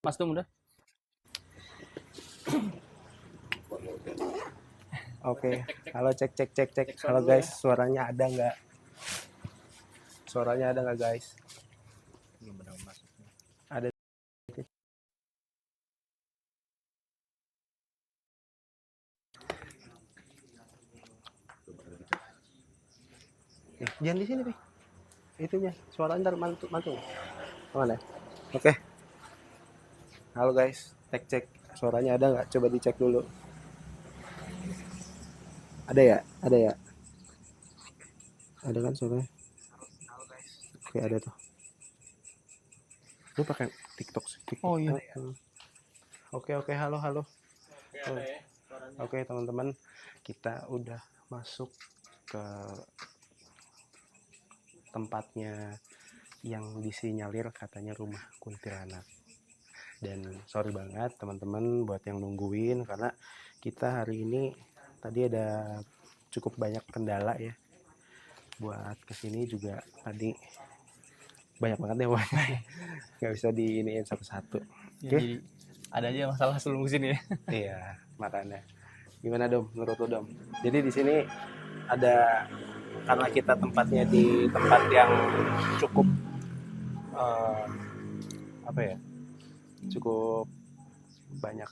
Mas Tum udah. Oke, halo cek. Halo guys, suaranya ada nggak? Suaranya ada nggak guys? Ada. Jangan di sini, Pi. Itunya, suara ntar mantul. Mana? Oke. Halo guys, cek. Suaranya ada nggak? Coba dicek dulu. Ada ya? Ada kan suaranya? Oke, ada tuh. Lu pakai TikTok. Oh iya. Oke, halo. Oke, teman-teman, kita udah masuk ke tempatnya yang disinyalir katanya rumah kuntilanak. Dan sorry banget teman-teman buat yang nungguin, karena kita hari ini tadi ada cukup banyak kendala ya buat kesini juga. Tadi banyak banget ya pokoknya, nggak bisa diiniin satu-satu. Ya, Oke. jadi ada aja masalah sebelum kesini ya. Iya, makanya gimana Dom, menurut lo Dom? Jadi di sini ada, karena kita tempatnya di tempat yang cukup apa ya, cukup banyak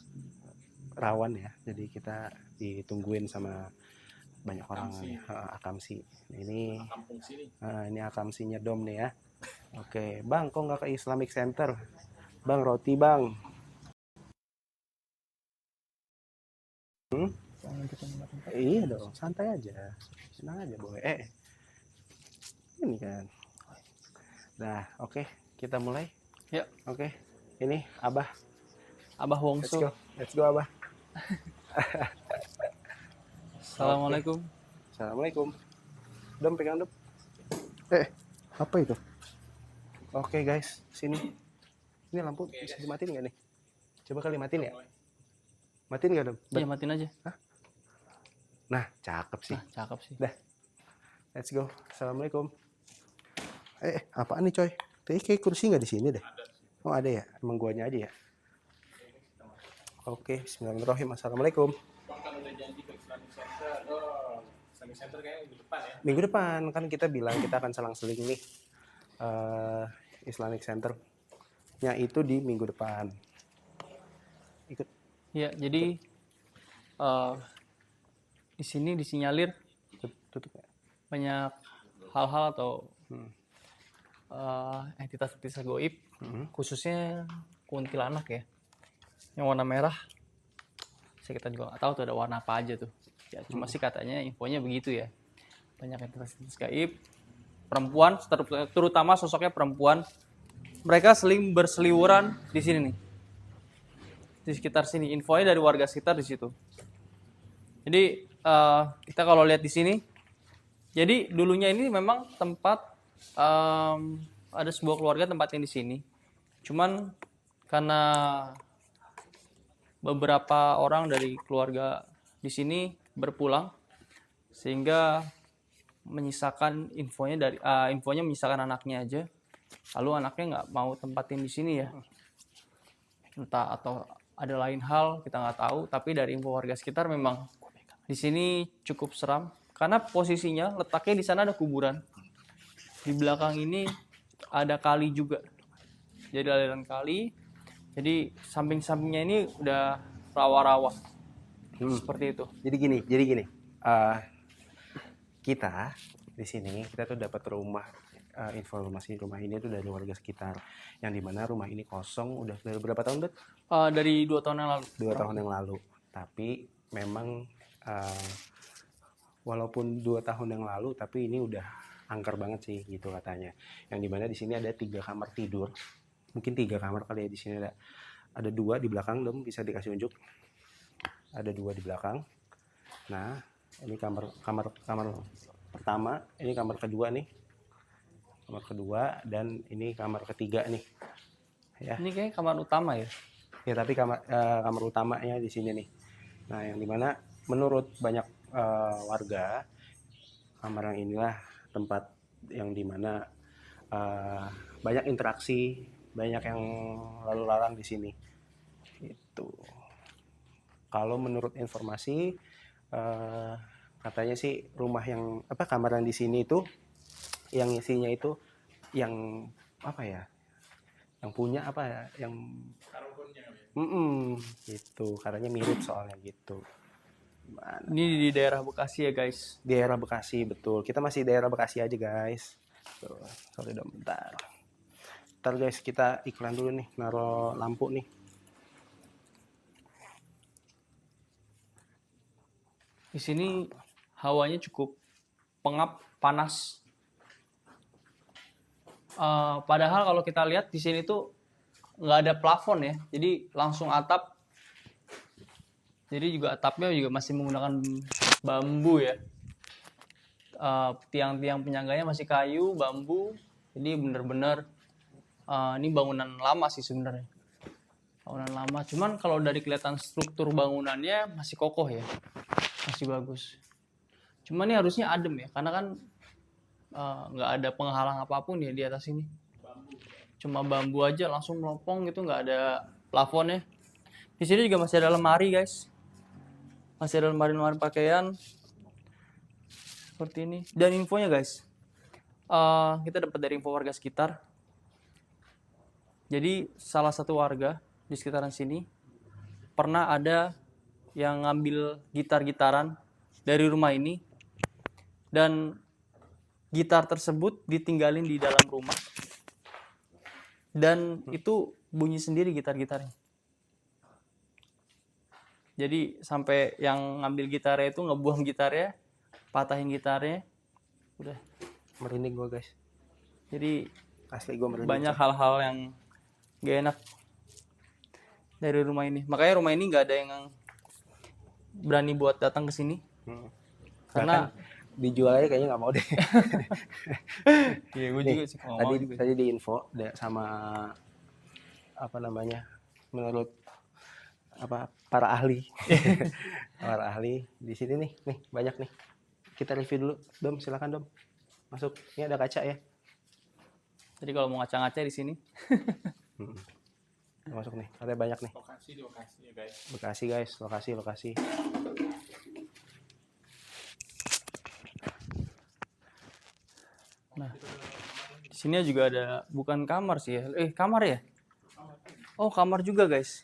rawan ya, jadi kita ditungguin sama banyak orang. Akamsi ini akamsinya Dom nih ya. Oke bang, kok nggak ke Islamic Center bang? Roti bang. Iya dong, santai aja, senang aja boy. Ini kan. Nah, oke, kita mulai. Ya, Oke, ini Abah. Abah Wongso. Let's go Abah. Assalamualaikum. Assalamualaikum. Dom, pegang Dom. Apa itu? Oke guys, sini. Ini lampu bisa dimatiin nggak nih? Coba kali matiin ya. Matiin nggak Dom? Iya, matiin aja. Nah, cakep sih. Cakep sih. Dah, let's go. Assalamualaikum. Apaan nih coy? Kayak kursi nggak di sini deh. Oh ada ya, emang guanya aja ya. Oke, bismillahirrahmanirrahim. Assalamualaikum. Minggu depan kan kita bilang kita akan selang-seling nih. Islamic Center-nya itu di minggu depan. Ikut. Ya, jadi di sini disinyalir Tutup ya. banyak hal-hal atau entitas-entitas goib, khususnya kuntilanak ya, yang warna merah. Kita juga nggak tahu tuh ada warna apa aja tuh. Ya cuma sih katanya infonya begitu ya. Banyak entitas gaib, perempuan, terutama sosoknya perempuan. Mereka seling berseliweran di sini nih, di sekitar sini. Infonya dari warga sekitar di situ. Jadi kita kalau lihat di sini, jadi dulunya ini memang tempat ada sebuah keluarga tempatnya di sini. Cuman karena beberapa orang dari keluarga di sini berpulang, sehingga menyisakan infonya menyisakan anaknya aja. Lalu anaknya nggak mau tempatin di sini ya, entah atau ada lain hal kita nggak tahu. Tapi dari info warga sekitar memang di sini cukup seram karena posisinya letaknya di sana ada kuburan. Di belakang ini ada kali juga, jadi aliran kali. Jadi samping-sampingnya ini udah rawa-rawa seperti itu. Jadi gini. Kita di sini kita tuh dapat informasi rumah ini tuh dari warga sekitar, yang dimana rumah ini kosong udah dari berapa tahun, Bet? Dari 2 tahun yang lalu. 2 tahun yang lalu. Tapi memang walaupun 2 tahun yang lalu, tapi ini udah angker banget sih gitu katanya. Yang dimana di sini ada 3 kamar tidur, mungkin 3 kamar kali ya. Di sini ada 2 di belakang, Dom bisa dikasih unjuk. Ada 2 di belakang. Nah, ini kamar pertama, ini kamar kedua nih. Kamar kedua, dan ini kamar ketiga nih. Ya. Ini kayak kamar utama ya. Ya, tapi kamar utamanya di sini nih. Nah, yang dimana menurut banyak warga, kamar yang inilah tempat yang dimana banyak interaksi banyak yang lalu lalang di sini. Itu. Kalau menurut informasi katanya sih rumah yang kamar yang di sini itu yang isinya itu yang apa ya? Yang punya apa ya? Yang gitu. Katanya mirip soalnya gitu. Gimana? Ini di daerah Bekasi ya guys. Daerah Bekasi, betul. Kita masih daerah Bekasi aja guys. Tuh, sorry dong, bentar. Ntar guys, kita iklan dulu nih, naruh lampu nih. Di sini hawanya cukup pengap, panas. Padahal kalau kita lihat di sini tuh nggak ada plafon ya, jadi langsung atap. Jadi juga atapnya juga masih menggunakan bambu ya. Tiang-tiang penyangganya masih kayu, bambu. Jadi bener-bener ini bangunan lama sih sebenarnya. Bangunan lama. Cuman kalau dari kelihatan struktur bangunannya masih kokoh ya, masih bagus. Cuman ini harusnya adem ya, karena kan nggak ada penghalang apapun ya di atas ini. Cuma bambu aja langsung melopong gitu, nggak ada plafonnya. Di sini juga masih ada lemari guys, masih ada lemari-lemari pakaian seperti ini. Dan infonya guys, kita dapat dari info warga sekitar. Jadi salah satu warga di sekitaran sini pernah ada yang ngambil gitar-gitaran dari rumah ini, dan gitar tersebut ditinggalin di dalam rumah, dan itu bunyi sendiri gitar-gitarnya. Jadi sampai yang ngambil gitarnya itu ngebuang gitarnya, patahin gitarnya, udah. Merinding gue guys. Jadi Asli gue merinding. banyak hal-hal yang gak enak dari rumah ini. Makanya rumah ini nggak ada yang berani buat datang ke sini. Karena dijual aja kayaknya nggak mau deh. iya, gue juga sih kalau mau juga. Tadi di info sama apa namanya, menurut para ahli para ahli di sini nih banyak nih. Kita review dulu, Dom, silakan Dom, masuk. Ini ada kaca ya. Jadi kalau mau ngaca-ngaca di sini. Masuk nih, ada banyak nih. Lokasi ya guys. Bekasi guys, lokasi. Nah, di sini juga ada, bukan kamar sih ya. Kamar ya? Oh, kamar juga guys.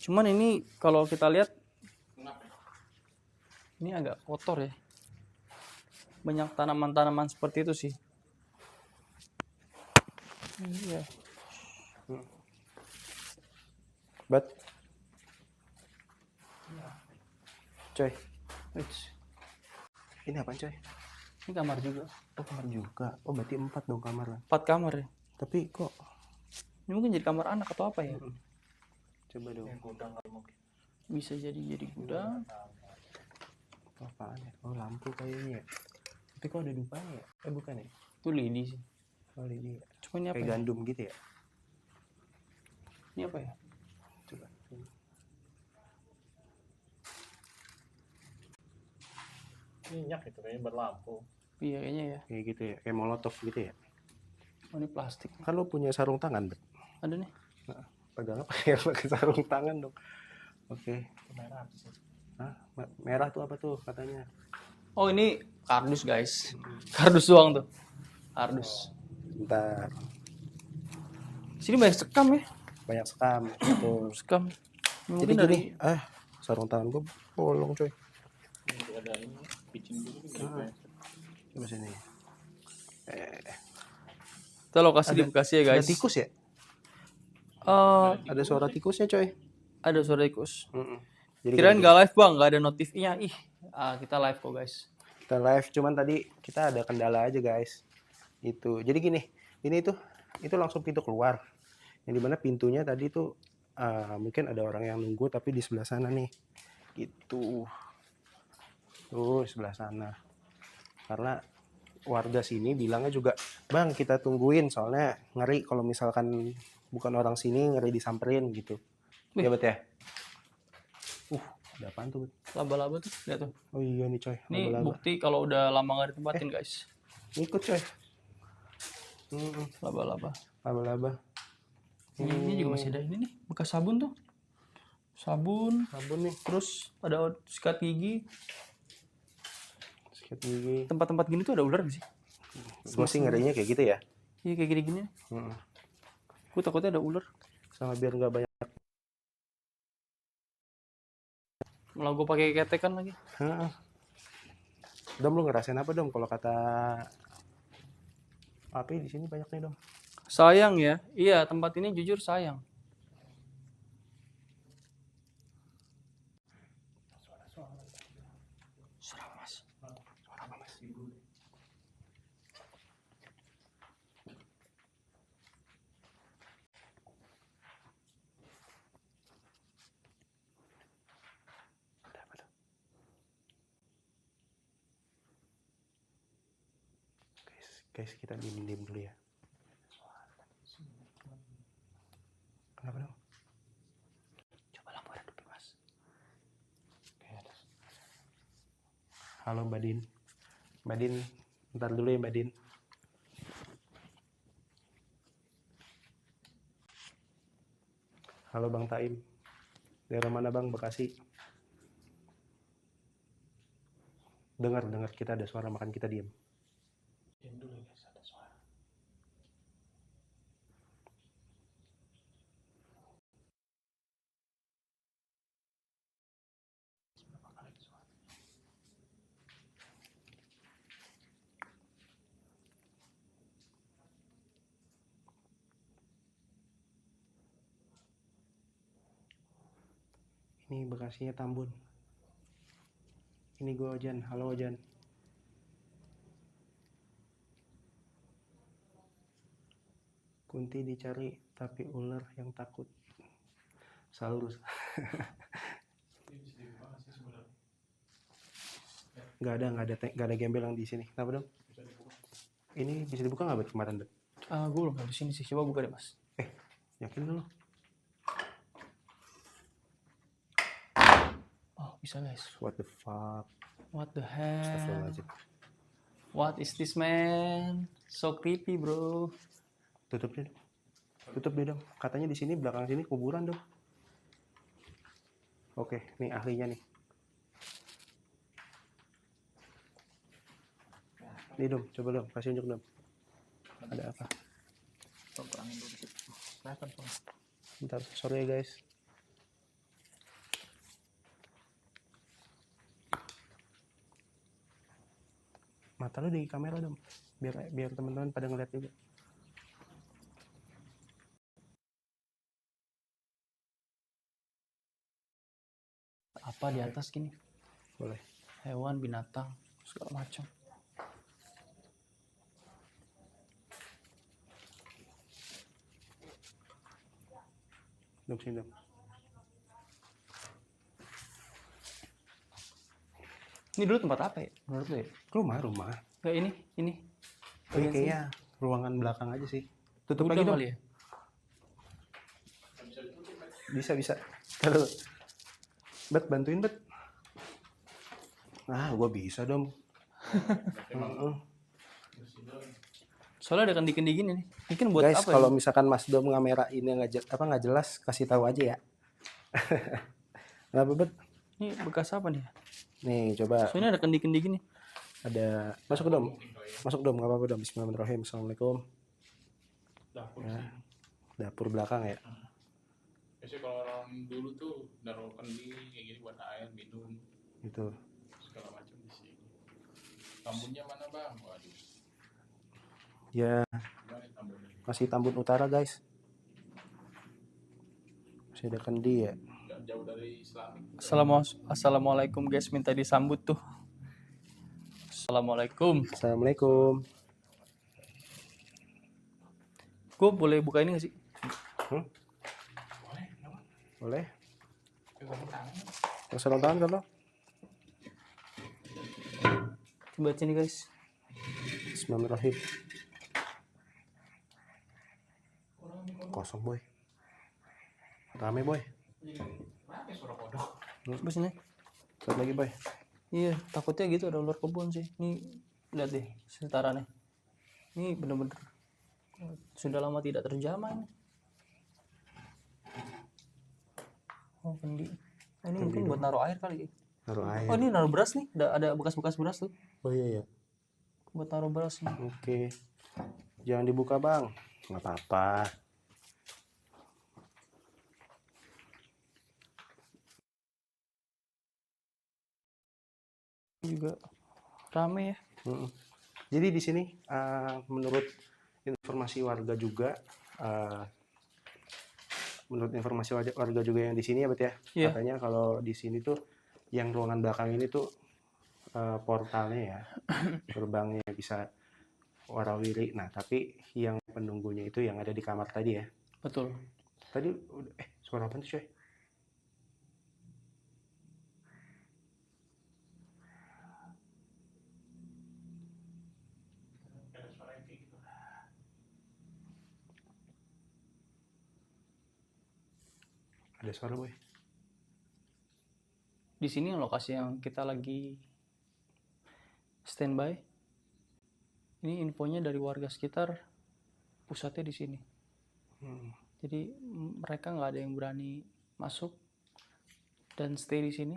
Cuman ini kalau kita lihat ini agak kotor ya. Banyak tanaman-tanaman seperti itu sih. Iya. Coy, Wih, ini apa coy? ini kamar juga. Oh, kamar juga. Oh, berarti 4 dong kamar. 4 kamar ya. Tapi kok Ini mungkin jadi kamar anak atau apa ya? coba dong. Gudang kali mungkin. Bisa jadi gudang. Apaan ya? Oh, lampu kayaknya. Tapi kok ada dupanya ya? Bukan ya? Itu lidi sih. Oh, ini Cuma ini apa kayak ya? gandum gitu ya? Ini apa ya? Coba. Minyak itu kayaknya berlampu. Iya kayaknya ya. Kayak gitu ya, kayak molotov gitu ya. Oh, ini plastik. Kan lo punya sarung tangan, Bet? Ada nih. Nah, pegang apa ya? Pakai sarung tangan dong. Oke. Merah sih. Hah? Merah tuh apa tuh katanya? Oh, ini kardus guys. Kardus doang tuh. Kardus. Bentar. Sini banyak sekam ya. Banyak sekam. Tuh. Sekam. Jadi Mungkin gini, dari sarung tangan gue bolong, coy. Ini ada ini pitching dulu gitu. Coba sini. kita lokasi di Bekasi ya guys. Ada tikus ya? Ada suara tikusnya, coy. Ada suara tikus. Jadi Kirain nggak live bang, nggak ada notifnya. Kita live kok guys. kita live, cuman tadi kita ada kendala aja, guys. Itu. Jadi gini, ini itu langsung pintu keluar. Yang dimana pintunya tadi tuh mungkin ada orang yang nunggu tapi di sebelah sana nih. Gitu. Tuh, sebelah sana. Karena warga sini bilangnya juga, "Bang, kita tungguin soalnya ngeri kalau misalkan bukan orang sini, ngeri disamperin gitu." Iya, Bet ya? Ada apaan tuh, Bet? Laba-laba tuh, lihat tuh. Oh iya nih, coy. Ini Laba-laba. bukti kalau udah lama nggak ditempatin guys. Ikut, coy. Laba-laba. Laba-laba. Ini juga masih ada ini nih, bekas sabun tuh. Sabun, Sabun nih. terus ada sikat gigi. Sikat gigi. Tempat-tempat gini tuh ada ular gak sih? Gue sih ngerinya kayak gitu ya. Iya kayak gini-gini. Gue takutnya ada ular. Sama biar nggak banyak. Malah gue pakai ketekan lagi. Heeh. Dom, lu ngerasain apa Dom kalau kata api di sini banyak nih Dom? Sayang ya. Iya, tempat ini jujur sayang. Suara mas. Suara apa Mas? Ada apa Dom? Guys, kita diem dulu ya. Kenapa Dom? Coba lampu redup mas. Halo Mbak Din. Mbak Din, ntar dulu ya Mbak Din. Halo Bang Taim. Daerah mana Bang? Bekasi. Dengar kita ada suara, makan kita diem. Diam dulu guys, ada suara. Berapa kali ada suara? Ini Bekasinya Tambun. Ini gue Ojan. Halo Ojan. Kunti dicari tapi ular yang takut. Salus. Ini bisa dibuka nggak sih sebenarnya? Nggak ada gembel yang di sini. Kenapa Dom? Bisa dibuka. Ini bisa dibuka nggak buat kemarin Dom? Gue belum di sini sih. Coba buka deh mas. Yakin dulu. Oh bisa guys. What the fuck? What the hell? Astagfirullahaladzim. What is this man? So creepy bro. Tutup deh. Tutup deh Dom. Katanya di sini belakang sini kuburan Dom. Oke, nih ahlinya nih. Nih Dom, coba Dom, kasih unjuk Dom. Ada apa? Perangin dulu dikit. Kelihatan Bang. Bentar, sorry ya guys. Mata lu di kamera Dom, biar teman-teman pada ngeliat juga. Apa di atas gini? Boleh. Hewan, binatang, segala macam. Dom sini Dom. Ini dulu tempat apa ya? Menurut lo ya? Rumah. Kayak ini. Ini Bagian kayaknya ruangan belakang aja sih. Tutup Udah lagi Dom. kali ya? Bisa. Kalau Bet, bantuin Bet. Nah, gua bisa Dom. Soalnya ada kendi-kendi gini nih. Mungkin buat Guys, apa kalau ya? misalkan Mas Dom ngamera ini nggak jelas, kasih tahu aja ya. Kenapa Bet? Ini bekas apa nih? Nih, coba Soalnya ada kendi-kendi gini. ada masuk Dom. Masuk Dom, nggak apa-apa Dom. Bismillahirrahmanirrahim. Assalamualaikum. Dapur Ya. sih. Dapur belakang ya. Biasanya kalau orang dulu tuh naruh kendi kayak gini buat air, minum, Gitu. segala macam di sini. Tambunnya mana Bang? Waduh. Ya, Gimana nih tambunnya? masih Tambun Utara guys. Masih ada kendi ya. Nggak jauh dari Islamik. Assalamualaikum guys, minta disambut tuh. Assalamualaikum. Assalamualaikum. Gue boleh buka ini gak sih? Boleh, kenapa? Boleh? Pegang tangan. Sarung tangan kan lo? Coba sini guys. Bismillahirrahmanirrahim. Kosong boy. Rame boy. Mana suara kodok? Coba sini. Satu lagi boy. Iya, takutnya gitu ada ular kebun sih. Nih, lihat deh setarannya. Ini bener-bener Sudah lama tidak terjamah ini. Oh, kendi. Ini mungkin buat naruh air kali ya. Naruh air. Oh, ini naruh beras nih. Ada bekas-bekas beras tuh. Oh iya ya. Buat naruh beras nih. Oke. Jangan dibuka, Bang. Nggak apa-apa. Juga rame ya. Jadi di sini menurut informasi warga juga yang di sini ya, Bet ya. Iya. Katanya kalau di sini tuh yang ruangan belakang ini tuh portalnya ya, gerbangnya bisa warawiri. Nah, tapi yang penunggunya itu yang ada di kamar tadi ya. Betul. Tadi suara apa tuh, coy? Ada suara yang kayak gitu. Ada suara, boy. Di sini lokasi yang kita lagi standby. Ini infonya dari warga sekitar, pusatnya di sini. Jadi mereka nggak ada yang berani masuk dan stay di sini.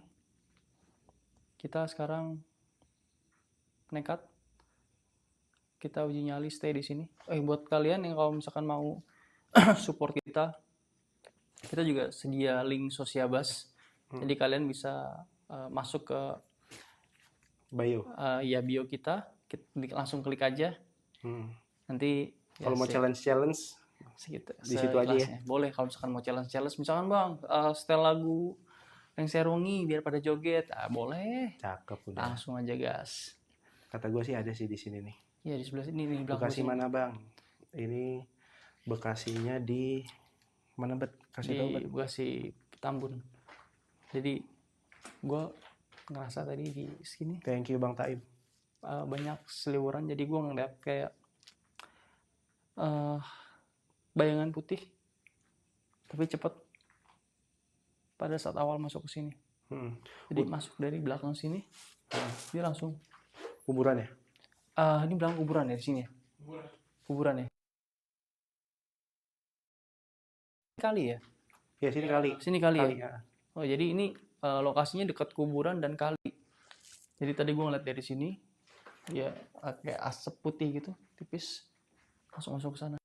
Kita sekarang nekat, kita uji nyali stay di sini. Buat kalian yang kalau misalkan mau support kita juga sedia link Sosiabas. Jadi kalian bisa masuk ke Bio. bio kita langsung klik aja. Nanti Kalau mau challenge segitu, di situ aja ya. Boleh kalau misalkan mau challenge misalkan Bang setel lagu yang Serungi biar pada joget, boleh. Cakep udah. Langsung aja gas. Kata gue sih ada sih di sini nih. Iya di sebelah sini nih belakang. Bekasi mana, Bang? Ini Bekasinya di mana, Bet? Kasih tahu, Bet. Di Bekasi Tambun. Jadi gue ngerasa tadi di sini Thank you, Bang Taib. banyak seliweran, jadi gue ngeliat kayak bayangan putih tapi cepet pada saat awal masuk ke sini. Jadi masuk dari belakang sini, dia langsung kuburan ya. Ini belakang kuburan ya di sini ya. Kuburan ya. Kali ya. Ya sini kali. Sini kali ya. Ya. Oh jadi ini lokasinya dekat kuburan dan kali. Jadi tadi gue ngeliat dari sini, ya kayak asap putih gitu, tipis, langsung masuk ke sana.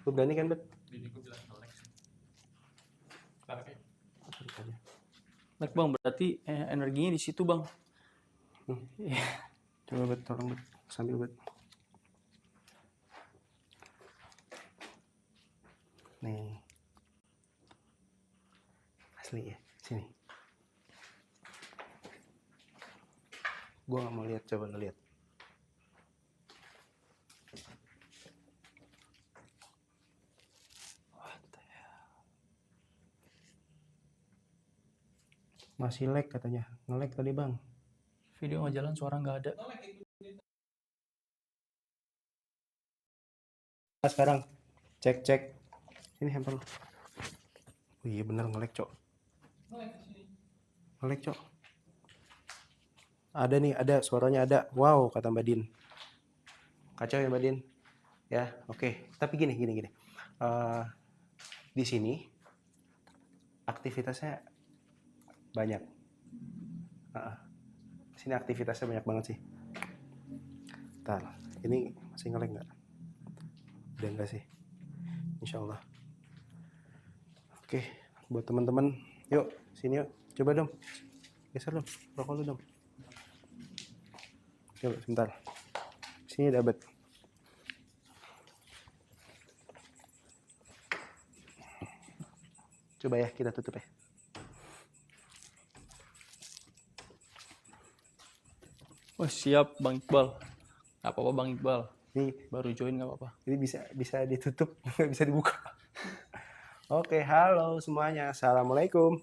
Lu berani kan, Bet? Jadi gue bilang ngelek sih. Tarik ya. Baik Bang, berarti energinya di situ Bang. Coba, Bet, tolong, Bet. Sambil, Bet. Nih. Asli ya, sini. Gua nggak mau lihat, coba lu lihat. Masih lag katanya, nge-lag tadi, Bang. Video nggak jalan, suara nggak ada. Sekarang cek ini handphone. Oh iya bener nge-lag, Cok. Nge-lag, Cok. Ada nih, ada suaranya ada. Wow, kata Mbak Din. Kacau ya Mbak Din. Ya, oke. Tapi gini. Di sini aktivitasnya banyak. Sini aktivitasnya banyak banget sih. Ntar, ini masih nge-lag nggak? Udah enggak sih? Insya Allah. Oke, buat teman-teman, yuk sini yuk. Coba dong, geser dong, rokok lu dong. Coba sebentar. Sini dapat. Coba ya kita tutup ya. Wah siap Bang Iqbal. Gak apa-apa Bang Iqbal. Ini Baru join gak apa-apa. Ini bisa ditutup, nggak bisa dibuka. Oke, halo semuanya. Assalamualaikum.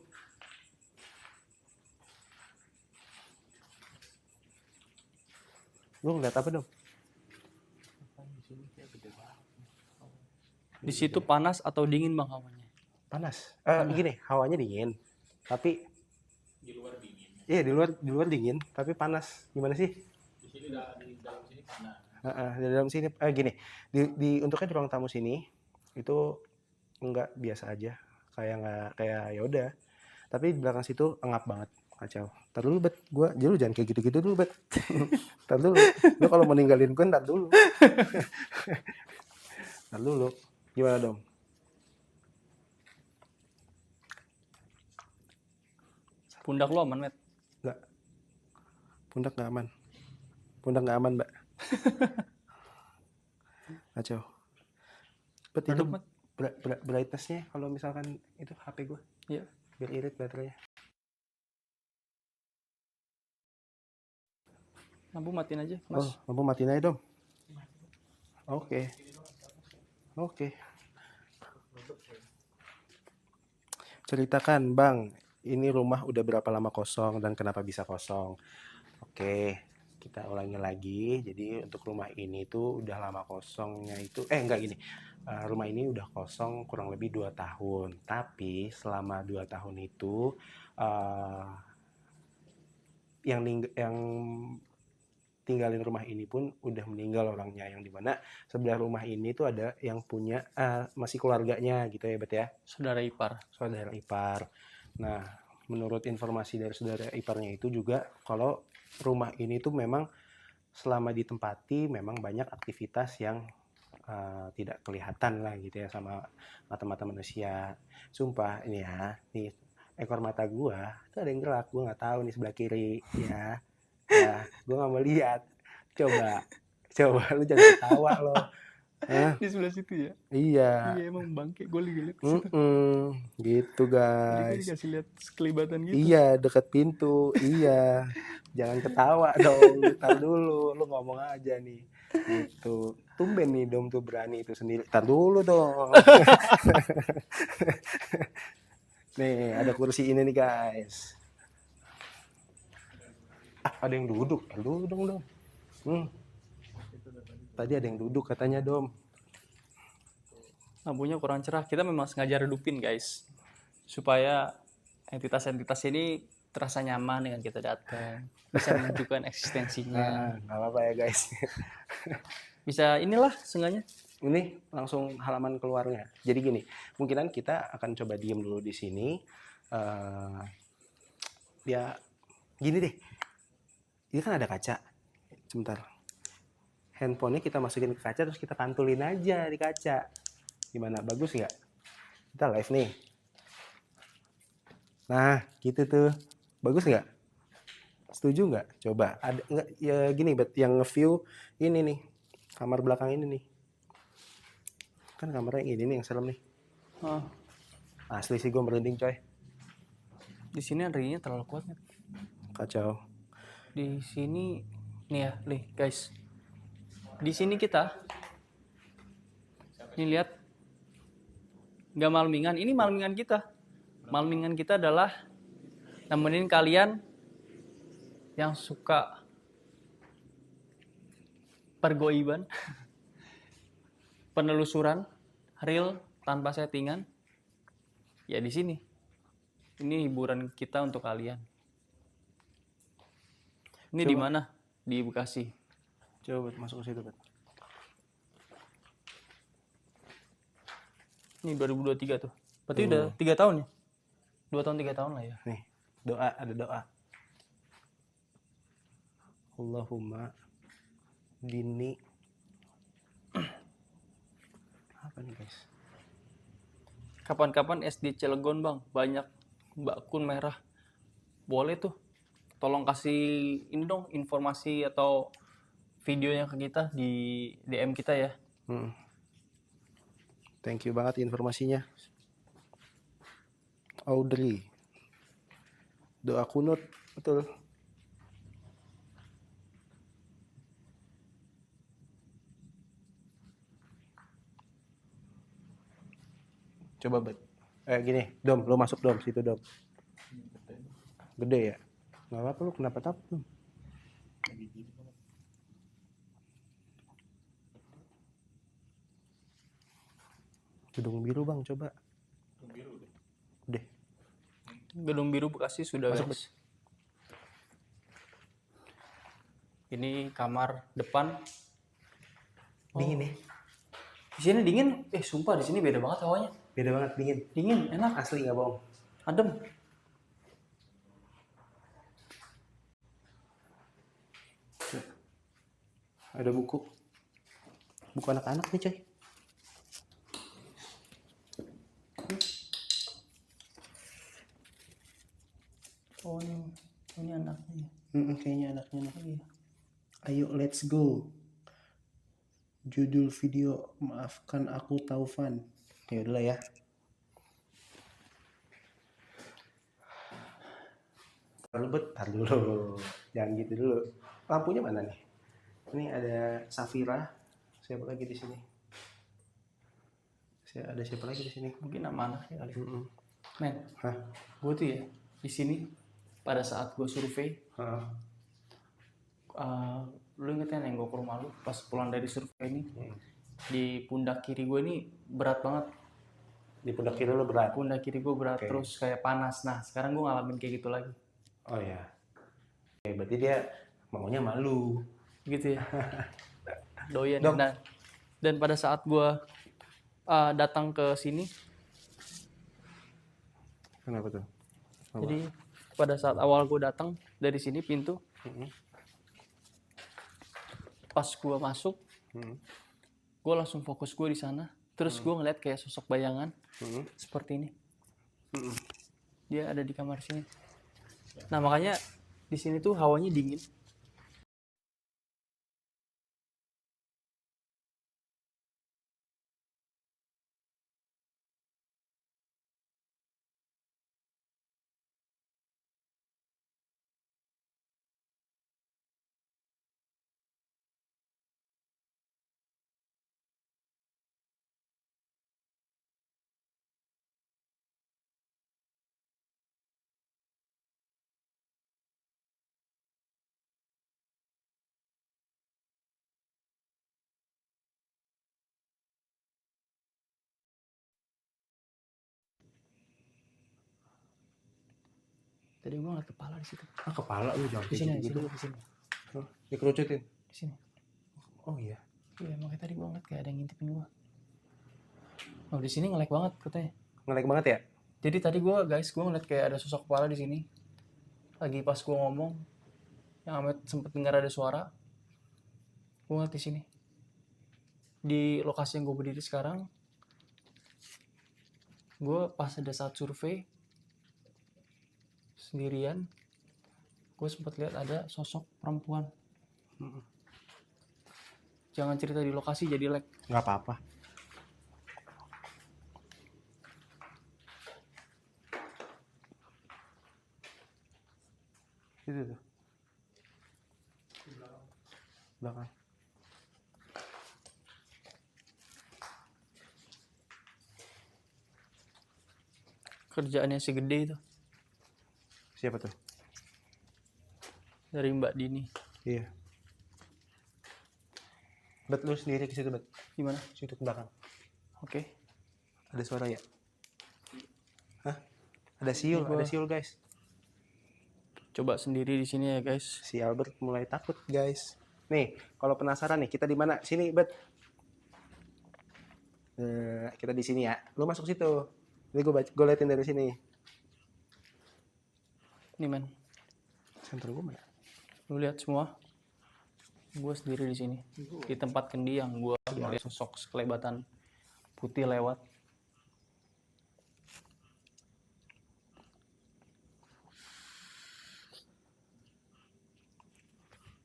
Lu ngeliat apa dong? Di situ panas atau dingin Bang hawanya? Panas. Gini, hawanya dingin. Tapi Di luar dingin. iya di luar dingin, tapi panas. Gimana sih? Di sini di dalam sini panas. Di dalam sini gini. Untuknya di ruang tamu sini itu enggak biasa aja. Kayak ya udah. Tapi di belakang situ engap banget. Kacau. Ntar dulu bet, lu jangan kayak gitu-gitu dulu bet. Ntar dulu, lu kalau mau ninggalin gue ntar dulu. Ntar dulu, gimana dong? Pundak lu aman, Met? Enggak, pundak nggak aman. Pundak nggak aman, mbak. Kacau. Bet itu Redup, Met? brightness-nya kalau misalkan itu HP gue, Iya. biar irit baterainya. Lampu matiin aja, Mas. Oh, lampu matiin aja dong. Oke. Ceritakan, Bang, ini rumah udah berapa lama kosong dan kenapa bisa kosong? Oke, kita ulangi lagi. Jadi untuk rumah ini tuh udah lama kosongnya itu, enggak gini. Rumah ini udah kosong kurang lebih 2 tahun. Tapi selama 2 tahun itu yang tinggalin rumah ini pun udah meninggal orangnya, yang dimana sebelah rumah ini tuh ada yang punya masih keluarganya gitu ya Bet ya, Saudara ipar. saudara ipar. Nah, menurut informasi dari saudara iparnya itu juga kalau rumah ini tuh memang selama ditempati memang banyak aktivitas yang tidak kelihatan lah gitu ya sama mata-mata manusia. Sumpah ini ya, nih ekor mata gua tuh ada yang gerak, gua nggak tahu nih sebelah kiri ya. Ya, gue nggak mau lihat. Coba lu jangan ketawa lo. Di sebelah situ ya? Iya. Iya emang bangke, gue lihat ke situ. Gitu Tadi gue guys. dikasih lihat sekelibatan gitu. Iya, deket pintu. Iya. Jangan ketawa dong. Tar dulu, lu ngomong aja nih. Gitu. Tumben nih Dom tuh berani itu sendiri. Tar dulu dong. Nih, ada kursi ini nih guys. Ada yang duduk. Tar dulu dong, Dom. Tadi ada yang duduk katanya, Dom. Lampunya kurang cerah. Kita memang sengaja redupin guys, supaya entitas-entitas ini terasa nyaman dengan kita datang, bisa menunjukkan eksistensinya. Nggak apa-apa ya guys. Bisa inilah seenggaknya. Ini langsung halaman keluarnya. Jadi gini, kemungkinan kita akan coba diem dulu di sini. Ya gini deh. Ini kan ada kaca. Sebentar. Handphonenya kita masukin ke kaca terus kita pantulin aja di kaca. Gimana? Bagus nggak? Kita live nih. Nah, gitu tuh. Bagus nggak? Setuju nggak? Coba. Ada nggak? Ya gini, bet yang nge-view ini nih. Kamar belakang ini nih. Kan kamarnya yang ini nih yang serem nih. Asli sih gue merinding coy. Di sini antrinya terlalu kuat nih. Kacau. Di sini nih ya, nih guys. Di sini kita ini lihat nggak malmingan. Ini malmingan kita. Malmingan kita adalah nemenin kalian yang suka pergoiban, penelusuran real tanpa settingan. Ya di sini. Ini hiburan kita untuk kalian. Ini di mana? Di Bekasi. Coba Bet, masuk ke situ, Bet. Ini 2023 tuh. Berarti udah 3 tahun ya? 2 tahun 3 tahun lah ya. Nih, doa, ada doa. Allahumma dini. Apa nih guys? Kapan-kapan SD Cilegon bang, banyak bakun merah. Boleh tuh. Tolong kasih ini dong informasi atau videonya ke kita di DM kita ya. Thank you banget informasinya. Audrey. Doa kunut, betul. Coba gini, Dom, lo masuk Dom, situ Dom. Gede ya? Nggak apa-apa lu, kenapa takut Dom? Gedung biru bang, coba. Deh. Gedung biru Bekasi sudah Masuk, guys. Ini kamar depan. Dingin ya? Di sini dingin. Sumpah di sini beda banget hawanya. Beda banget, dingin. Dingin, enak, Asli nggak bohong. adem. Ada buku. Buku anak-anak nih coy. Oh ini anaknya. Kayaknya anaknya nih. Iya. Ayo let's go. Judul video maafkan aku Taufan. Ya udah lah ya. Tar dulu. Jangan gitu dulu. Lampunya mana nih? Ini ada Safira. Siapa lagi di sini? Ada siapa lagi di sini? Mungkin nama anaknya kali. Mm-mm. Men, Hah? gue tuh ya di sini pada saat gue survei, Hah? lu inget kan yang gue ke rumah lu pas pulang dari survei ini, di pundak kiri gue ini berat banget. Di pundak kiri lo berat. Pundak kiri gue berat, Oke. terus kayak panas. Nah sekarang gue ngalamin kayak gitu lagi. Oh ya. Oke, berarti dia maunya malu. Gitu ya. Doyan. Dok. Nah, dan pada saat gue datang ke sini, Kenapa tuh? jadi pada saat awal gue datang dari sini pintu, pas gue masuk, gue langsung fokus gue di sana. Terus gue ngeliat kayak sosok bayangan seperti ini. Dia ada di kamar sini. Nah makanya di sini tuh hawanya dingin. Tadi gue ngeliat kepala di situ. Kepala lu jangan Di sini, gitu. di sini. Dikerucutin. Di sini. Oh iya. Iya, makanya tadi gue ngeliat kayak ada yang ngintipin gue. Oh, di sini nge-lag banget katanya. Nge-lag banget ya? Jadi tadi gue ngeliat kayak ada sosok kepala di sini. Lagi pas gue ngomong, yang Ahmed sempet dengar ada suara. Gue ngeliat di sini. Di lokasi yang gue berdiri sekarang, gue pas ada saat survei sendirian, gue sempat lihat ada sosok perempuan. Jangan cerita di lokasi jadi lag. Nggak apa-apa. Itu tuh. Belakang. Kerjaannya segede itu Siapa tuh? dari Mbak Dini. Iya. Bet lu sendiri ke situ, Bet. Gimana? Situ ke belakang. Oke. Ada suara ya? Hah? Ada siul, guys. Coba sendiri di sini ya guys. Si Albert mulai takut, guys. Nih, kalau penasaran nih, kita di mana? Sini, Bet. Kita di sini ya. Lu masuk situ. Ini gue liatin dari sini. Nih men, Center gue mana? lu lihat semua. Gue sendiri di sini di tempat kendi yang gue ngeliat sosok sekelebatan putih lewat.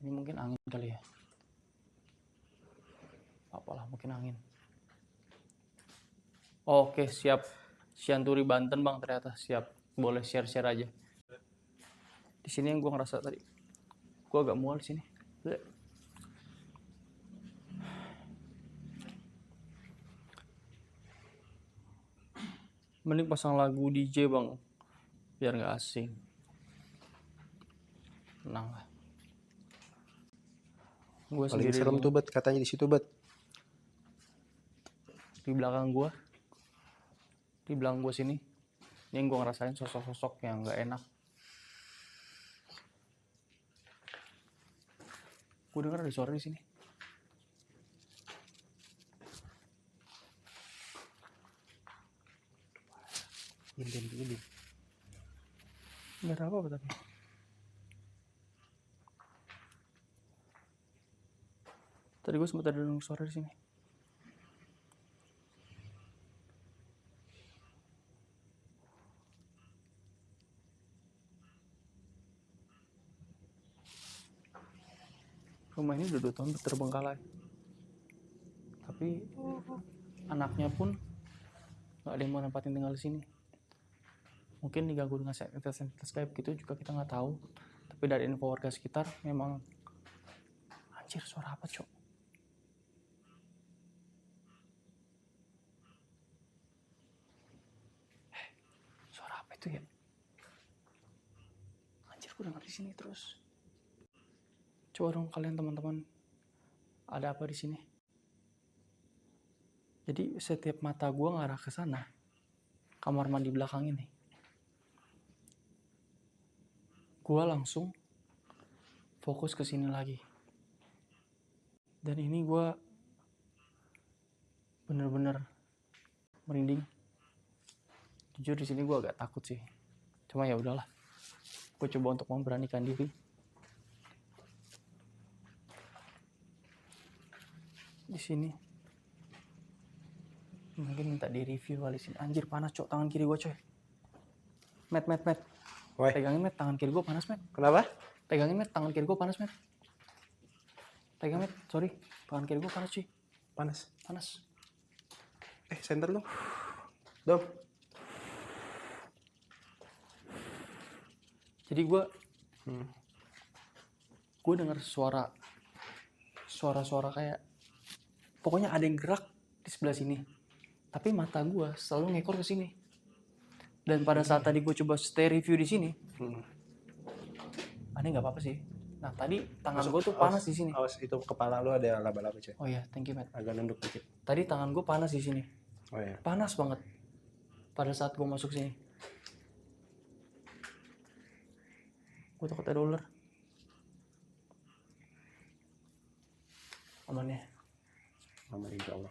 Ini mungkin angin kali ya. Alah, mungkin angin. Oke, siap. Sianturi Banten bang ternyata siap. Boleh share-share aja. Di sini yang gue ngerasa tadi, gue agak mual di sini. Bleh. Mending pasang lagu DJ bang, biar nggak asing. Tenang lah. Gue Paling sendiri serem tuh bet katanya di situ bet. di belakang gue sini. Ini yang gue ngerasain sosok-sosok yang nggak enak. Gue denger ada suara di sini. Ini. Nggak ada apa-apa tapi. Tadi gue sempat ada denger suara di sini. Rumah ini udah 2 tahun terbengkalai. Tapi anaknya pun nggak ada yang mau nempatin tinggal di sini. Mungkin diganggu dengan sensitivitas kayak begitu juga kita nggak tahu. Tapi dari info warga sekitar memang anjir suara apa cok? Suara apa itu ya? Anjir gue denger di sini terus. Coba dong kalian teman-teman, ada apa di sini? Jadi setiap mata gue ngarah ke sana, kamar mandi belakang ini, gue langsung fokus ke sini lagi. Dan ini gue bener-bener merinding. Jujur di sini gue agak takut sih. Cuma ya udahlah, gue coba untuk memberanikan diri. Di sini mungkin minta di review kali sini. Anjir panas cok tangan kiri gue coy. Met. Woi. Pegangin met, tangan kiri gue panas met. Kenapa? Pegangin met, tangan kiri gue panas met. Pegang met, sorry, tangan kiri gue panas cuy. Panas. Center lu. Dom. Jadi gue dengar suara kayak pokoknya ada yang gerak di sebelah sini. Tapi mata gue selalu ngekor ke sini. Dan pada saat tadi gue coba stay review di sini, aneh nggak apa-apa sih. Nah tadi tangan gue tuh panas di sini. Awas itu kepala lu ada laba-laba coy. Oh iya, thank you Matt. Agak nunduk dikit. Tadi tangan gue panas di sini. Oh iya. Panas banget pada saat gue masuk sini. Gue takut ada ular. Aman ya? Aman insya Allah.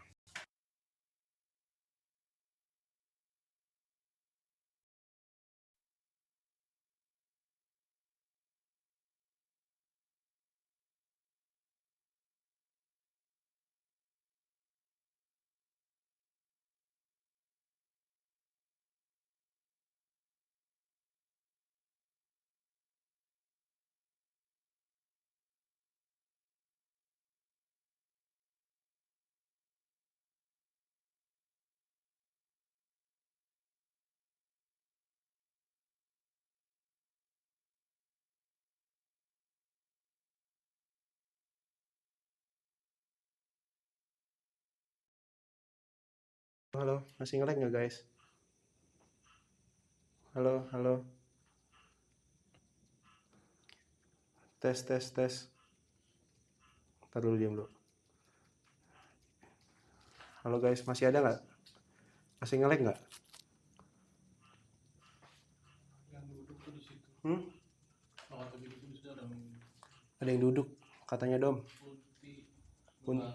Halo, masih nge-lag nggak guys? Halo. Tes. Ntar dulu diam dulu. Halo guys, masih ada nggak? Masih nge-lag nggak? Yang duduk tuh di situ. Kalau tadi itu di situ Ada yang duduk, katanya Dom. Kunti.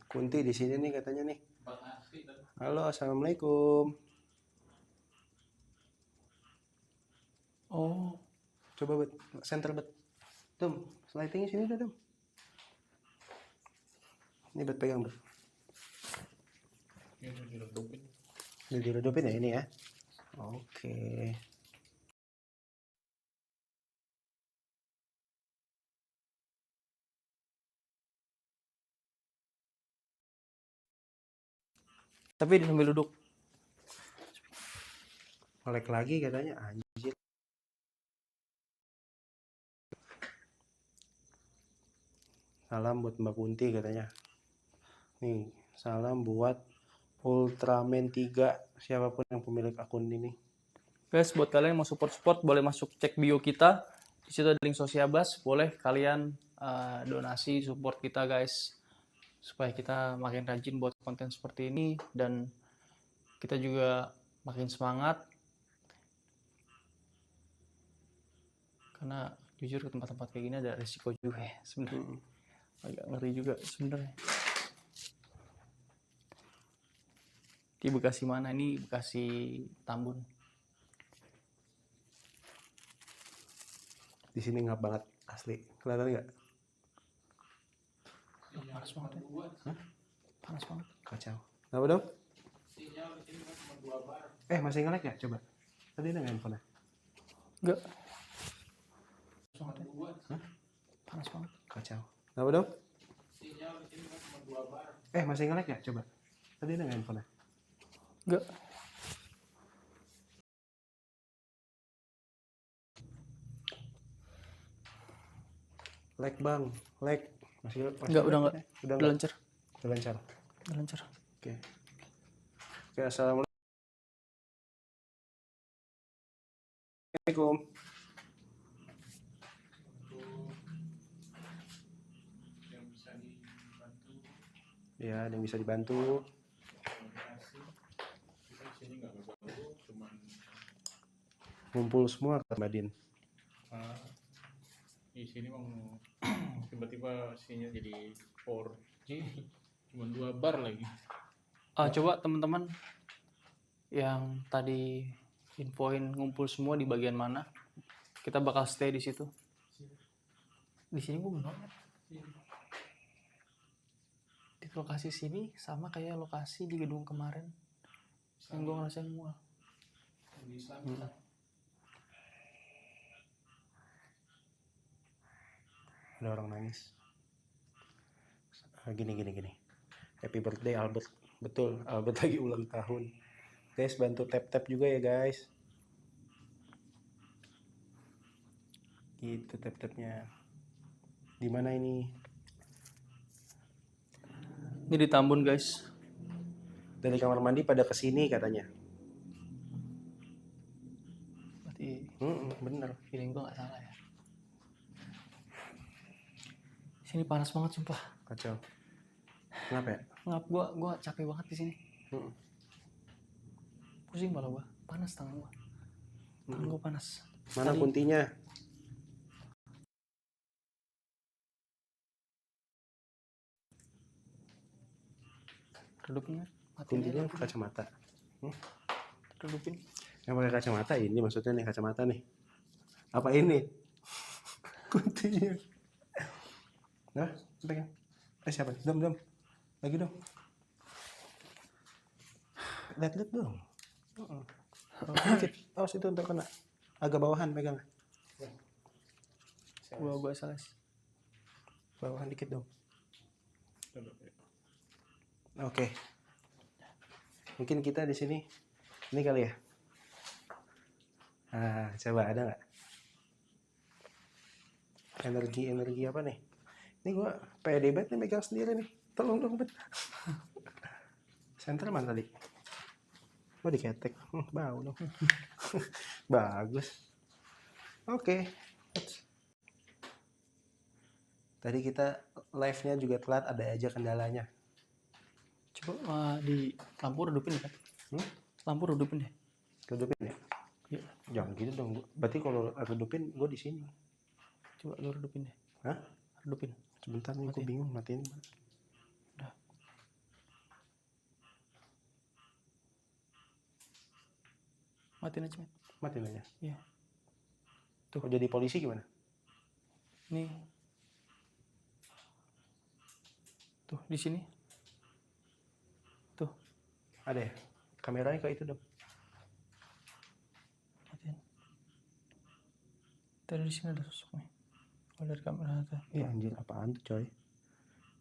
Kunti di sini nih katanya nih. Asli dan Halo, assalamualaikum. Oh, Coba bet, center bet. Dom, slidingnya sini dah Dom. Ini bet pegang bet. yang diredupin. Udah diredupin ya ini ya. Oke. Tapi sambil duduk. Nge-lag lagi katanya, anjir. Salam buat Mbak Kunti katanya. Nih, salam buat Ultraman 3, siapapun yang pemilik akun ini. Guys, buat kalian yang mau support boleh masuk cek bio kita. Di situ ada link Sosiabas, boleh kalian donasi support kita guys, supaya kita makin rajin buat konten seperti ini dan kita juga makin semangat. Karena jujur ke tempat-tempat kayak gini ada risiko juga ya sebenarnya. Agak ngeri juga sebenarnya. Di Bekasi mana? Ini Bekasi Tambun. Di sini ngap banget asli. Kelihatan nggak? Panas banget ya. Panas banget. Kacau. Kenapa dong? Masih nge-lag ya? Coba. Tadi ada nggak handphone-nya? Enggak. Panas banget. Kacau. Kenapa dong? Masih nge-lag ya? Coba. Tadi ada nggak handphone-nya? Enggak. Lag bang, lag. Masih Enggak, udah enggak. Udah Udah lancar. Udah lancar. Udah lancar. Oke. Oke, assalamualaikum. Yang bisa dibantu. Ya, ada yang bisa dibantu. Kita di sini nggak ngebantu, cuman Ngumpul semua Kak Madin. di sini mau tiba-tiba sininya jadi 4G, cuman 2 bar lagi. Coba teman-teman yang tadi infoin ngumpul semua di bagian mana, kita bakal stay di situ. Di sini gue belum banget. Di lokasi sini sama kayak lokasi di gedung kemarin yang gue ngerasain mual. Di Islam Ada orang nangis. Gini. Happy birthday Albert. Betul, Albert lagi ulang tahun. Guys, bantu tap juga ya guys. Gitu tap-tapnya. Di mana ini? Ini di Tambun guys. Dari kamar mandi pada kesini katanya. Berarti Bener. feeling gue gak salah ya. Sini panas banget sumpah. Kacau. Kenapa ya? Ngap gue capek banget di sini. Pusing malah gue. Panas tangan gue. Tangan gue panas. Mana Tadi- kuntinya? Redupin kan? Kuntinya kacamata. Redupin. Yang pakai kacamata ini maksudnya nih kacamata nih. Apa ini? Kuntinya. Nah, pegang. Siapa? Dom. Lagi dong. Lihat dong. Dikit. Awas itu untuk kena. Agak bawahan pegang. Gue salah. Bawahan dikit dong. Oke. Mungkin kita di sini. Ini kali ya. Coba ada nggak? Energi apa nih? Ini gue pede banget nih megang sendiri nih. Tolong dong, Bet. Senter mana tadi? Oh, diketek. Bau dong. Bagus. Oke. Tadi kita live-nya juga telat, ada aja kendalanya. Coba di lampu redupin ya kan? Lampu redupin deh. Redupin ya? Iya. Jangan gitu dong. Berarti kalau redupin gue di sini. Coba lu redupin deh. Hah? Redupin. Sebentar nih, gue bingung matiin. Udah. Matiin aja, Met. Matiin aja. Iya. Tuh, jadi polisi gimana? Nih. Tuh, di sini. Tuh. Ada ya? Kameranya kayak itu dong. Matiin. Tadi di sini ada sosoknya. Oh, dari kamera tuh. Iya anjir, apaan tuh coy?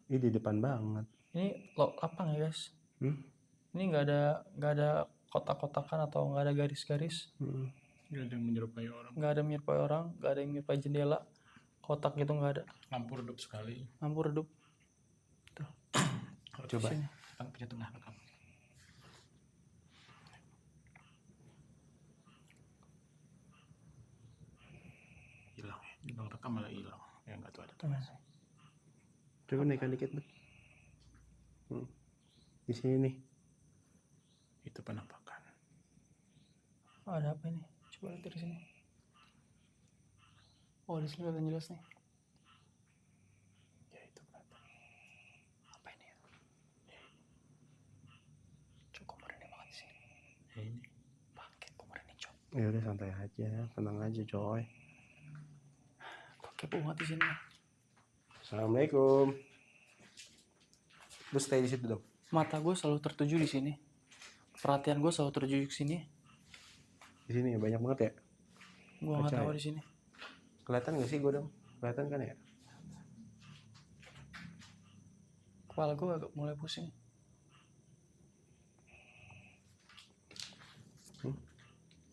Ini di depan banget. Ini lapang ya, guys. Hmm? Ini Ini nggak ada kotak-kotakan atau nggak ada garis-garis. Nggak ada yang menyerupai orang. Nggak ada menyerupai orang, nggak ada yang menyerupai jendela. Kotak gitu nggak ada. Lampu redup sekali. Lampu redup. Coba. Sini. Pencet tengah rekam. Hilang ya. Di bang rekam malah hilang. Ya nggak tahu ada tuh. Coba naikkan dikit, Bet. Di sini nih. Itu penampakan. Ada apa ini? Coba lihat dari sini. Oh, di sini kelihatan jelas nih. Ya itu kelihatan. Apa ini ya? Cok, komporennya banget di sini. Ya ini. Bangkit komporennya, Cok. Ya udah santai aja, tenang aja coy. Kok kepo banget di sini. Assalamualaikum. Lu stay di situ dong. Mata gue selalu tertuju di sini. Perhatian gue selalu tertuju ke sini. Di sini ya banyak banget ya. Gue nggak Percaya. tahu di sini. Kelihatan gak sih gue dong? Kelihatan kan ya? Kepala gue agak mulai pusing.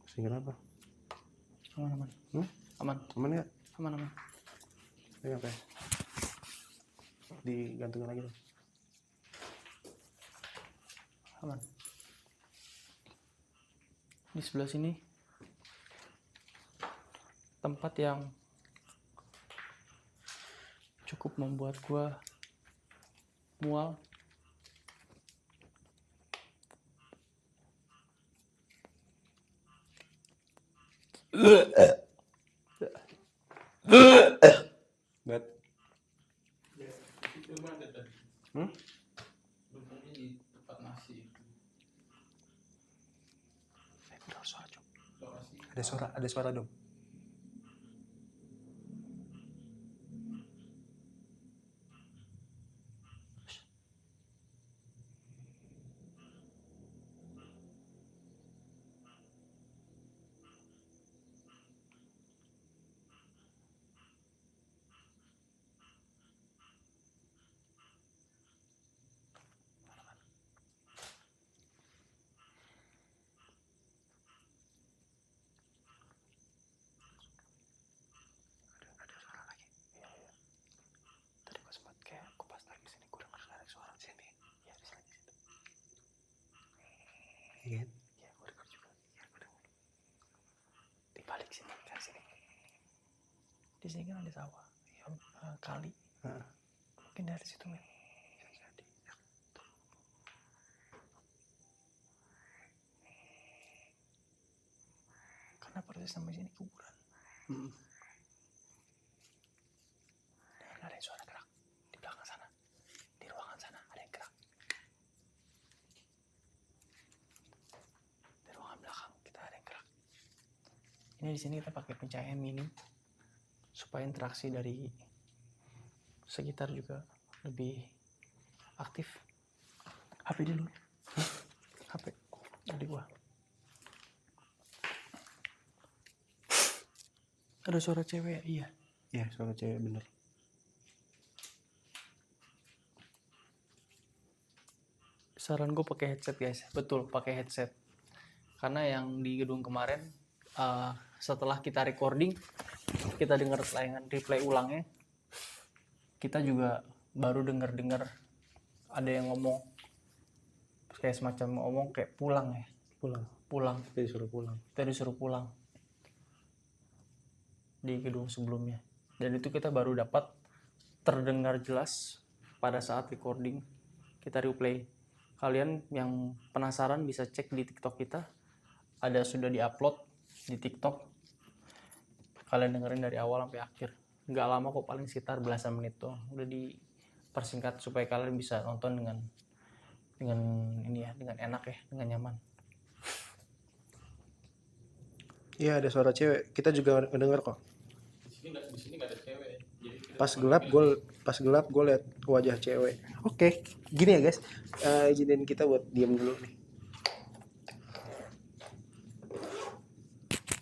Pusing kenapa? Aman. Aman. Aman gak? Aman. Ini apa ya? Digantungin lagi dong. Aman. Di sebelah sini tempat yang cukup membuat gue mual. Bet. Itu ada tuh. Lubangnya di tempat nasi. Udah suara, Cok. Ada suara dong. Tadi gue sempat kayak kupas lagi sini, gue denger ada suara di sini. Ya di sini. Iya kan? Ya gue denger juga. Ya gue denger. Di balik sini, kan sini. Di sini kan ada sawah, ya, kali. Mungkin dari situ men. Jadi. Karena persis sampai sini kuburan. Dan ada suara gerak di belakang sana, di ruangan sana ada yang gerak. Di ruangan belakang kita ada yang gerak. Ini di sini kita pakai pencahayaan minim supaya interaksi dari sekitar juga lebih aktif. HP dulu. HP dari gua. Ada suara cewek, iya. Iya, suara cewek bener. Saran gue pakai headset guys, betul pakai headset. Karena yang di gedung kemarin setelah kita recording, kita dengar tayangan replay ulangnya, kita juga baru dengar ada yang ngomong kayak semacam ngomong kayak pulang ya, pulang. Kita disuruh pulang. Kita disuruh pulang di gedung sebelumnya, dan itu kita baru dapat terdengar jelas pada saat recording kita replay. Kalian yang penasaran bisa cek di TikTok kita, ada sudah diupload di TikTok. Kalian dengerin dari awal sampai akhir, nggak lama kok, paling sekitar belasan menit tuh. Udah dipersingkat supaya kalian bisa nonton dengan ini ya, dengan enak ya, dengan nyaman. Iya, ada suara cewek. Kita juga mendengar kok. Di sini nggak ada cewek. Jadi kita Pas gelap gue liat wajah cewek. Oke, gini ya guys. Izinin kita buat diam dulu nih.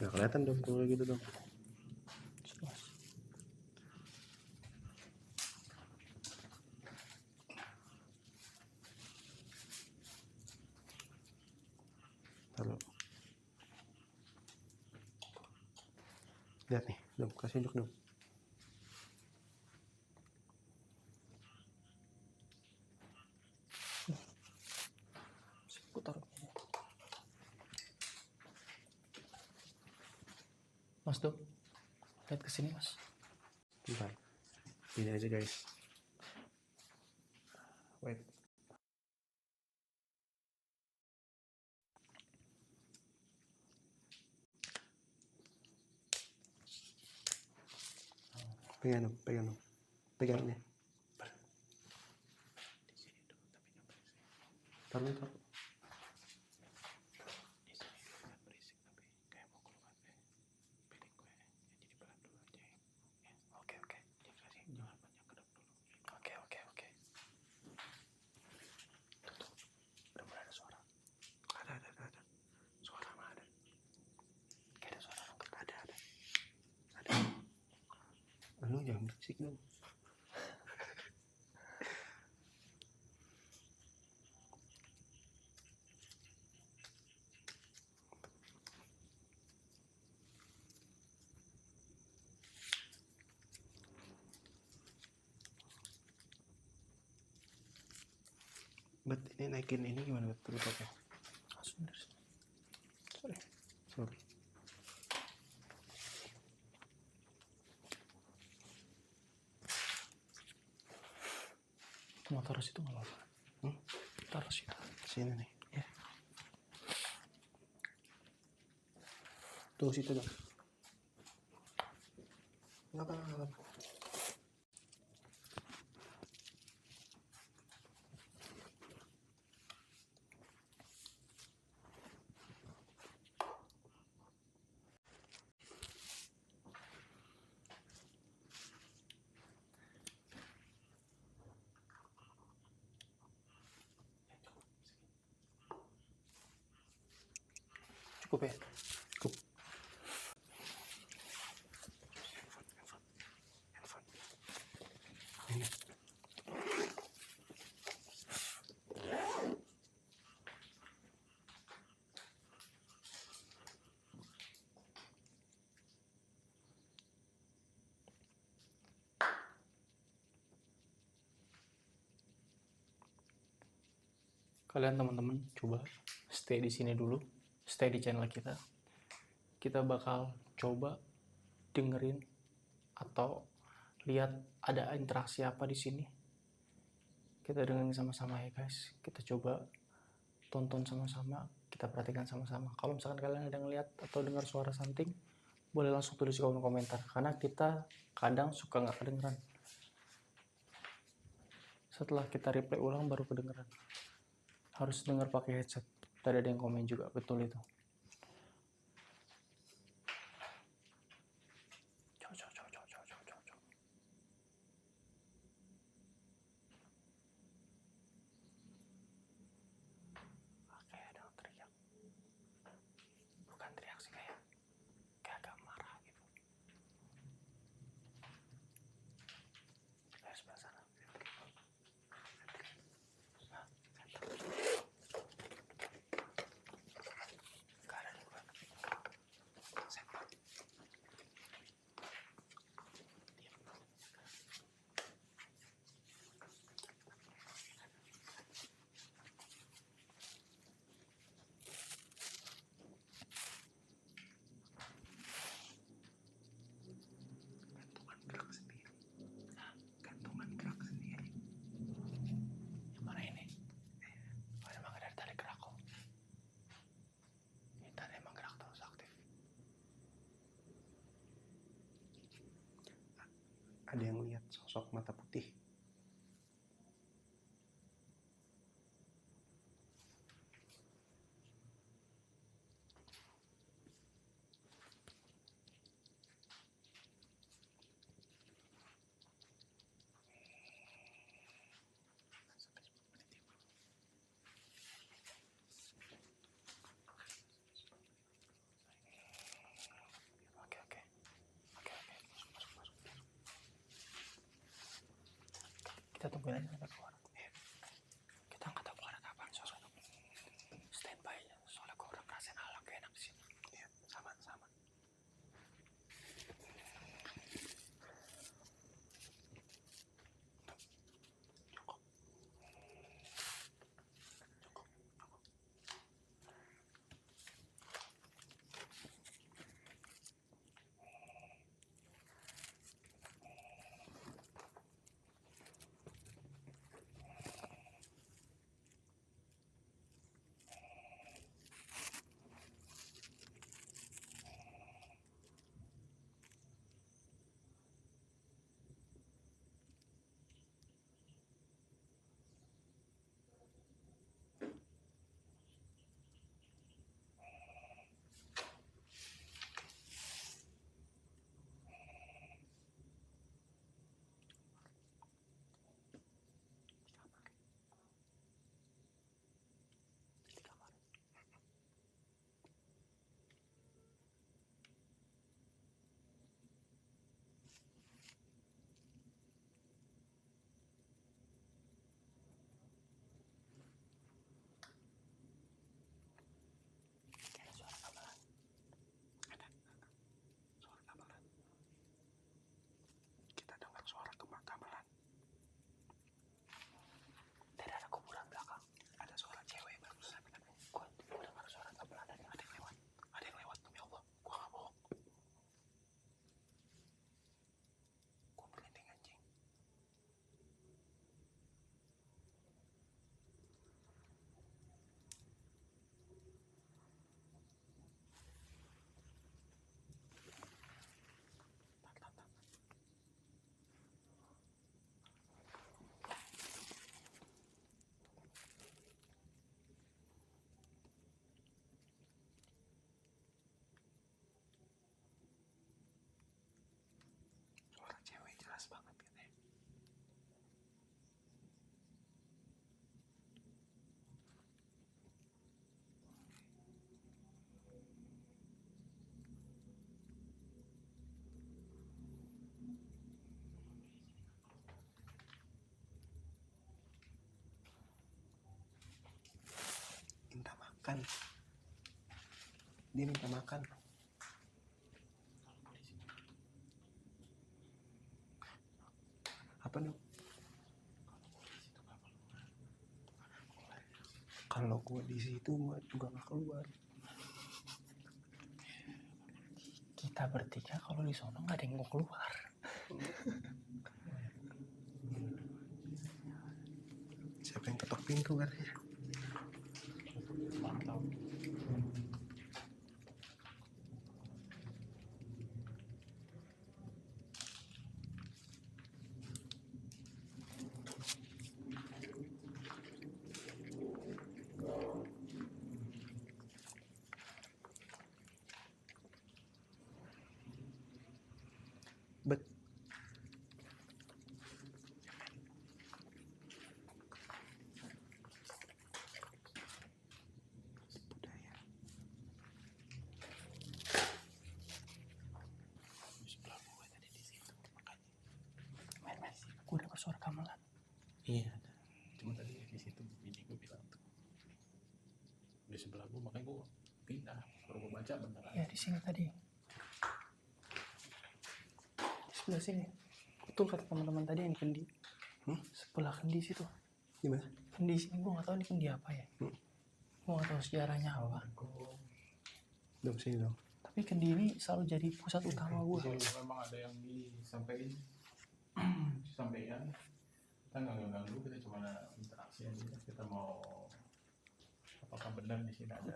Nggak kelihatan dong kalau gitu dong. Taruh. Lihat nih, dong, kasih unjuk dong. Putar. Mas Dok, lihat ke sini Mas. Bentar. Ini aja guys. Wait. Pegang dong, pegang dong. Pegang ini. Taruh, taruh. Oke, oke. Oke, oke, oke. Tuh. Udah mulai ada suara. Ada. Suara mah ada. Kayak ada suara dong. Ada. Lu jangan berisik dong. Bet, ini naikin ini gimana bet? Tutupnya. Langsung dari sini. Sorry. Mau taruh situ nggak apa-apa. Hmm? Taruh situ. Sini nih. Ya. Tuh situ dong. Nggak apa-apa. Cukup ya? Cukup. Handphone. Ini. Kalian teman-teman coba stay di sini dulu, stay di channel kita. Kita bakal coba dengerin atau lihat ada interaksi apa di sini. Kita dengerin sama-sama ya guys. Kita coba tonton sama-sama, kita perhatikan sama-sama. Kalau misalkan kalian ada ngeliat atau dengar suara something, boleh langsung tulis di kolom komentar. Karena kita kadang suka nggak kedengeran. Setelah kita replay ulang baru kedengeran. Harus dengar pakai headset. Tadi ada yang komen juga, betul itu. Oke, ada yang teriak. Bukan teriak sih, kayak agak marah gitu. Kayak sebelah sana. Nah, gak ada nih gue. Sempat. Gantungan gerak sendiri. Yang mana ini? Oh, emang ada tarik gerak kok. Ini tadi emang gerak terus aktif. Ada yang lihat sosok mata putih. Oke, oke. Oke, oke. Masuk. Kita tungguin aja sampai keluar. Kita nggak tahu keluar kapan, soalnya standby aja. Soalnya gue udah ngerasain makan. Dia minta makan. Apa dong? Kalau gue di situ gue juga nggak keluar. Kita bertiga kalau di sono nggak ada yang mau keluar. Siapa yang ketok pintu katanya? Mantap. Bet. Budaya. Di sebelah gue tadi di situ makanya. Men, gue udah bersuara gamelan. Iya. Cuma tadi di situ bini gue bilang tuh di sebelah gue, makanya gue pindah baru gue baca beneran. Ya di sini tadi. Di sebelah sini. Betul kata teman-teman tadi yang di kendi. Sebelah kendi situ. Gimana? Kendi sini gue nggak tahu ini kendi apa ya. Gue nggak tahu sejarahnya apa. Dong sini dong. Tapi kendi ini selalu jadi pusat utama gue. Kalau memang ada yang disampaikan kita nggak ganggu, kita cuma interaksi aja. Kita mau apakah benar di sini ada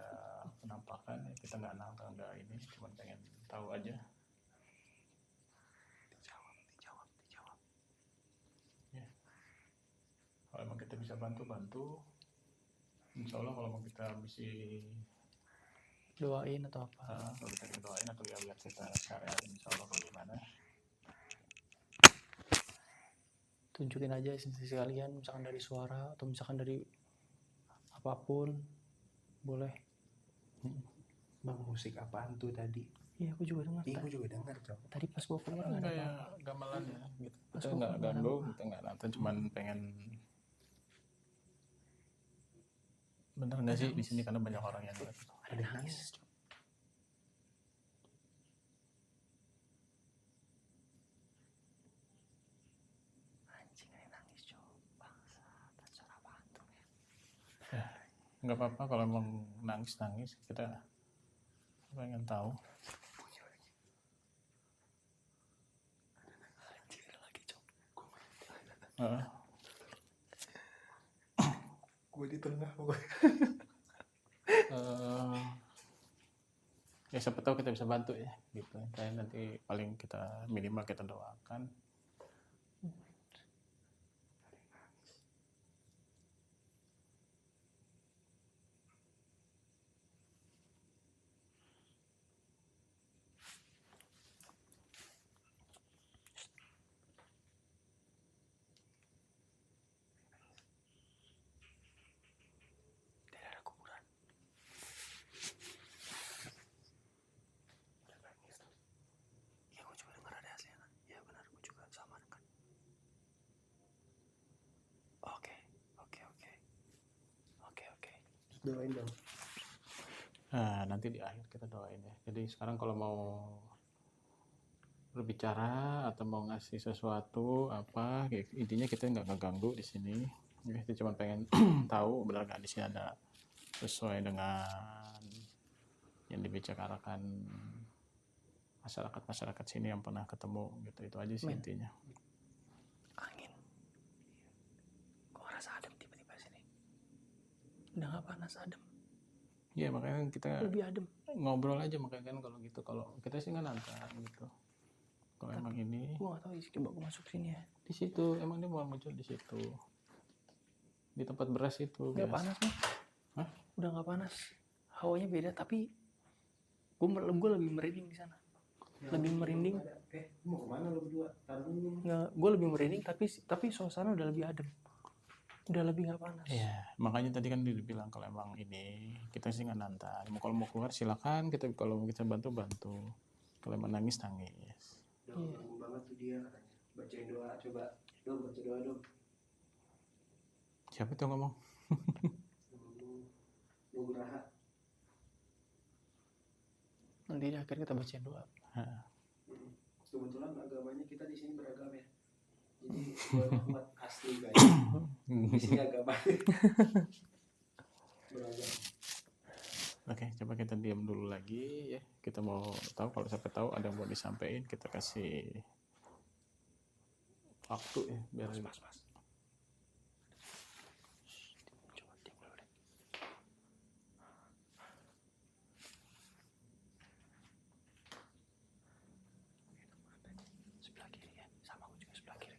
penampakan, kita nggak nangkal, nggak ini, cuma pengen tahu aja. Dijawab. Ya. Kalau emang kita bisa bantu, insya Allah kalau mau kita bisa Doain atau apa. kalau kita doain atau lihat kita syariat, insya Allah bagaimana. Tunjukin aja esensi kalian, misalkan dari suara atau misalkan dari apapun boleh. Bang, musik apaan tuh tadi? Iya, aku juga dengar. Iya, gue juga dengar, Cok. Tadi pas gua keluar nggak ada Kayak apa-apa. gamelan ya gitu. Pas Kita gua nggak keluar ganggu, apa. kita nggak nonton, cuman pengen bener nggak sih di sini karena banyak orang yang lihat. Ada nangis. Anjing ini nangis coba. Bangsa, suara apaan tuh ya? Nggak apa-apa kalau emang nangis kita pengen tahu. Anjing ada lagi coba. Gue di tengah pokoknya. Ya siapa tahu kita bisa bantu ya gitu. Kayak nanti paling kita minimal kita doakan. Daerah kuburan. Iya, gue juga dengar ada hasilnya. Iya benar, gue juga sama kan. Oke. Doain dong. Nah, nanti di akhir kita doain ya. Jadi sekarang kalau mau berbicara atau mau ngasih sesuatu apa, intinya kita nggak ngeganggu di sini. Ya, kita cuma pengen tahu benar nggak di sini ada sesuai dengan yang dibicarakan masyarakat sini yang pernah ketemu gitu. Itu aja sih Men. intinya. Angin. Gue ngerasa adem tiba-tiba sini. Udah gak panas, adem. Iya makanya kita Lebih adem. ngobrol aja, makanya kan kalau gitu, kalau kita sih nggak nantang gitu. Kalau emang ini Gue gak tahu isi, coba gue masuk sini ya. di situ emang dia mau muncul di situ di tempat beras itu Udah biasa. panas nih. Hah? Udah gak panas. Hawanya beda, tapi gue lebih merinding di sana. Lebih merinding. Mau kemana lo berdua? Nggak, gue lebih merinding, tapi suasana udah lebih adem. Udah lebih gak panas. Iya, makanya tadi kan dia bilang kalau emang ini kita sih nggak nantang. Kalau mau keluar silakan, kita kalau mau kita bantu. Kalau emang nangis. Udah ganggu banget tuh dia katanya. Bacain doa coba. Dong, baca doa dong. Siapa tuh ngomong? Nugraha. Nanti di akhir kita bacain doa. Kebetulan agamanya kita di sini beragam ya. Jadi buat asli guys. Di sini agamanya beragam. Oke, coba kita diam dulu lagi ya. Kita mau tahu, kalau sampai tahu ada yang mau disampaikan, kita kasih waktu ya biar Mas. Coba diam dulu deh. Sebelah kiri ya, sama aku juga sebelah kiri.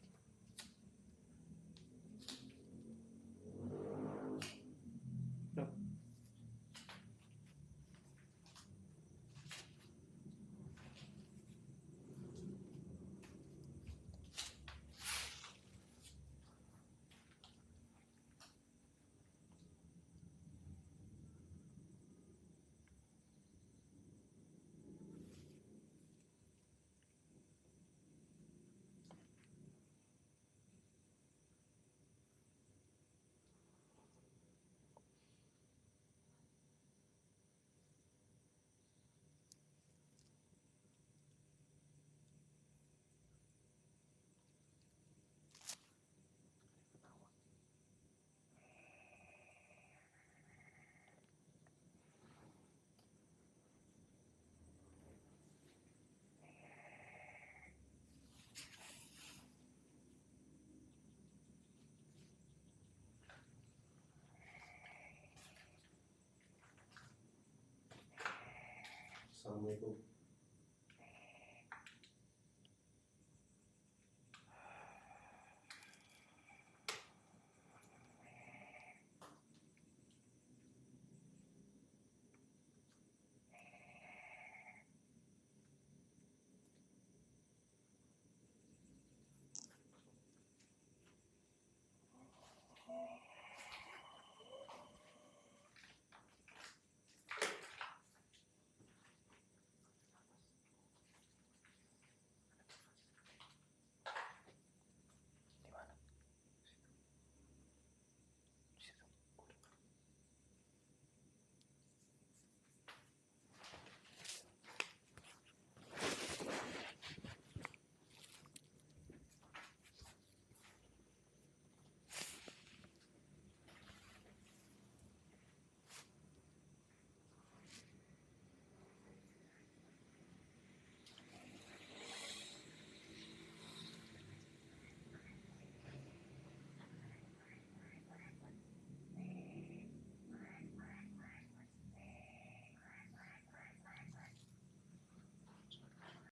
Assalamualaikum.